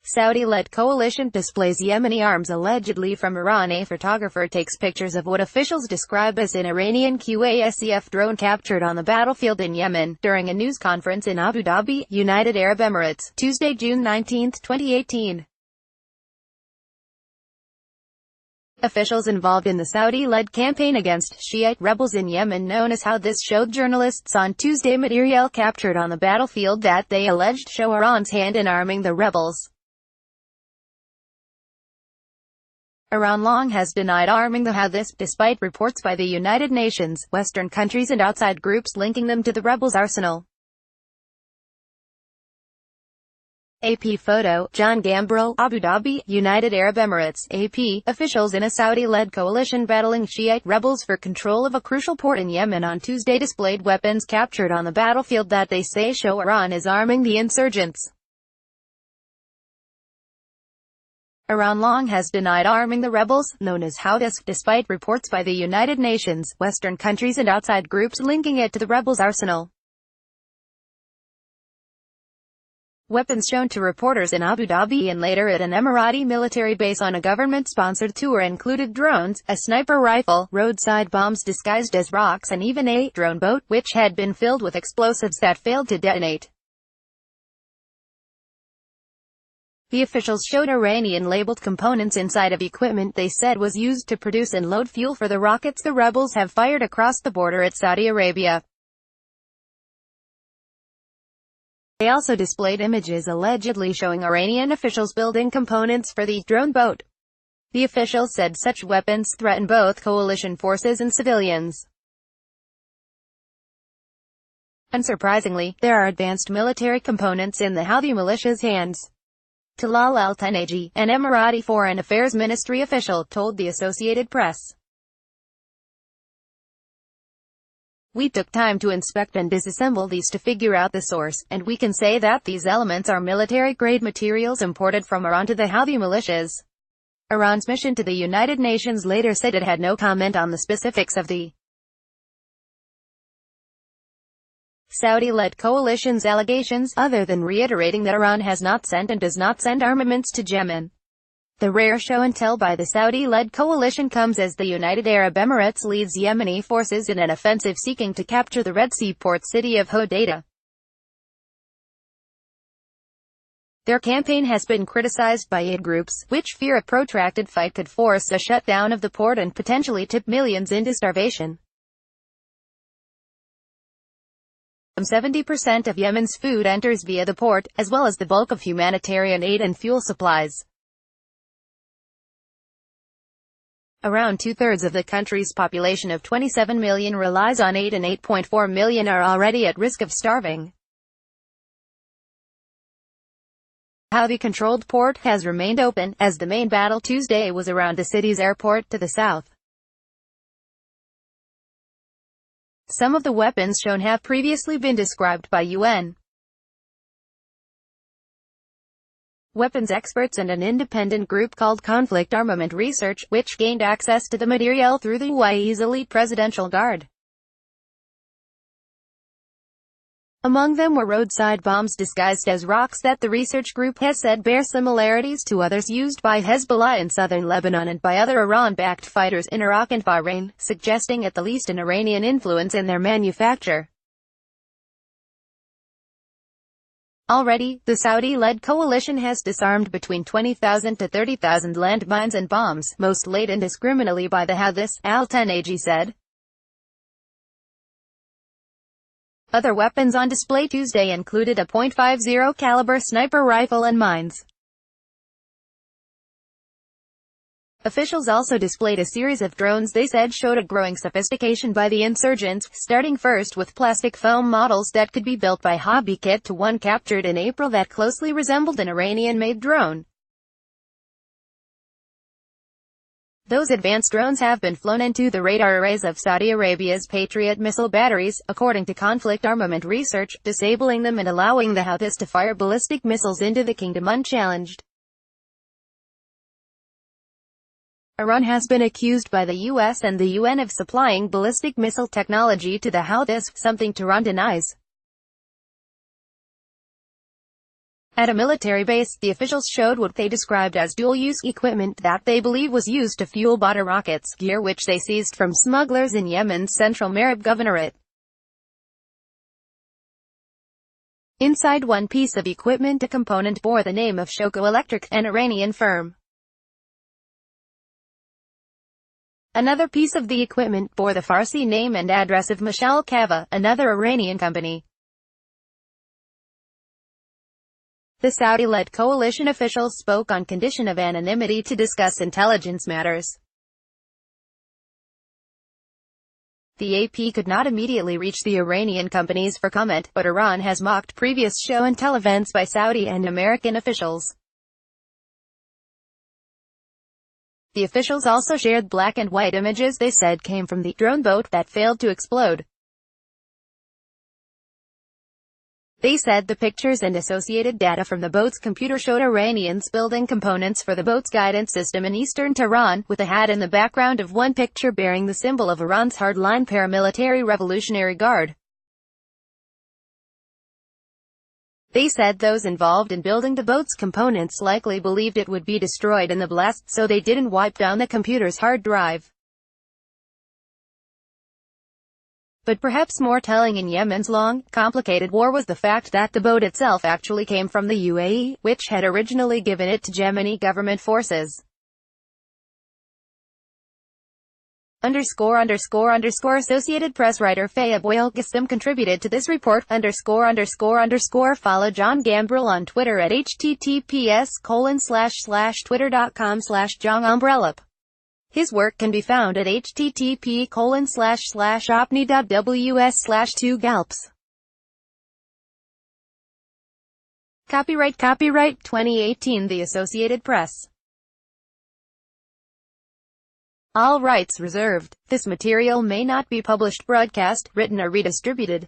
Saudi-led coalition displays Yemeni arms allegedly from Iran. A photographer takes pictures of what officials describe as an Iranian QASEF drone captured on the battlefield in Yemen, during a news conference in Abu Dhabi, United Arab Emirates, Tuesday, June 19, 2018. Officials involved in the Saudi-led campaign against Shiite rebels in Yemen, known as Houthis, showed journalists on Tuesday material captured on the battlefield that they alleged show Iran's hand in arming the rebels. Iran long has denied arming the Houthis, despite reports by the United Nations, Western countries and outside groups linking them to the rebels' arsenal. AP photo, John Gambrel, Abu Dhabi, United Arab Emirates. AP, officials in a Saudi-led coalition battling Shiite rebels for control of a crucial port in Yemen on Tuesday displayed weapons captured on the battlefield that they say show Iran is arming the insurgents. Iran long has denied arming the rebels, known as Houthis, despite reports by the United Nations, Western countries and outside groups linking it to the rebels' arsenal. Weapons shown to reporters in Abu Dhabi and later at an Emirati military base on a government-sponsored tour included drones, a sniper rifle, roadside bombs disguised as rocks and even a drone boat, which had been filled with explosives that failed to detonate. The officials showed Iranian-labeled components inside of equipment they said was used to produce and load fuel for the rockets the rebels have fired across the border at Saudi Arabia. They also displayed images allegedly showing Iranian officials building components for the drone boat. The officials said such weapons threaten both coalition forces and civilians. Unsurprisingly, there are advanced military components in the Houthi militia's hands. Talal al-Tanaji, an Emirati Foreign Affairs Ministry official, told the Associated Press. We took time to inspect and disassemble these to figure out the source, and we can say that these elements are military-grade materials imported from Iran to the Houthi militias. Iran's mission to the United Nations later said it had no comment on the specifics of the Saudi-led coalition's allegations, other than reiterating that Iran has not sent and does not send armaments to Yemen. The rare show and tell by the Saudi-led coalition comes as the United Arab Emirates leads Yemeni forces in an offensive seeking to capture the Red Sea port city of Hodeidah. Their campaign has been criticized by aid groups, which fear a protracted fight could force a shutdown of the port and potentially tip millions into starvation. 70% of Yemen's food enters via the port, as well as the bulk of humanitarian aid and fuel supplies. Around two-thirds of the country's population of 27 million relies on aid and 8.4 million are already at risk of starving. Houthi-controlled port has remained open, as the main battle Tuesday was around the city's airport to the south. Some of the weapons shown have previously been described by UN weapons experts and an independent group called Conflict Armament Research, which gained access to the material through the UAE's elite presidential guard. Among them were roadside bombs disguised as rocks that the research group has said bear similarities to others used by Hezbollah in southern Lebanon and by other Iran-backed fighters in Iraq and Bahrain, suggesting at the least an Iranian influence in their manufacture. Already, the Saudi-led coalition has disarmed between 20,000 to 30,000 landmines and bombs, most laid indiscriminately by the Houthis, al-Tanaji said. Other weapons on display Tuesday included a .50 caliber sniper rifle and mines. Officials also displayed a series of drones they said showed a growing sophistication by the insurgents, starting first with plastic foam models that could be built by hobby kit to one captured in April that closely resembled an Iranian-made drone. Those advanced drones have been flown into the radar arrays of Saudi Arabia's Patriot missile batteries, according to Conflict Armament Research, disabling them and allowing the Houthis to fire ballistic missiles into the kingdom unchallenged. Iran has been accused by the US and the UN of supplying ballistic missile technology to the Houthis, something Tehran denies. At a military base, the officials showed what they described as dual-use equipment that they believe was used to fuel butter rockets, gear which they seized from smugglers in Yemen's central Marib governorate. Inside one piece of equipment, a component bore the name of Shoko Electric, an Iranian firm. Another piece of the equipment bore the Farsi name and address of Mashal Kava, another Iranian company. The Saudi-led coalition officials spoke on condition of anonymity to discuss intelligence matters. The AP could not immediately reach the Iranian companies for comment, but Iran has mocked previous show and tell events by Saudi and American officials. The officials also shared black and white images they said came from the drone boat that failed to explode. They said the pictures and associated data from the boat's computer showed Iranians building components for the boat's guidance system in eastern Tehran, with a hat in the background of one picture bearing the symbol of Iran's hardline paramilitary Revolutionary Guard. They said those involved in building the boat's components likely believed it would be destroyed in the blast, so they didn't wipe down the computer's hard drive. But perhaps more telling in Yemen's long, complicated war was the fact that the boat itself actually came from the UAE, which had originally given it to Yemeni government forces. Associated Press writer Fayeb Oil-Ghasem contributed to this report. Follow John Gambrell on Twitter at https://twitter.com/JohnUmbrella. His work can be found at http://opni.ws/2galps. Copyright 2018 The Associated Press. All rights reserved. This material may not be published, broadcast, written or redistributed.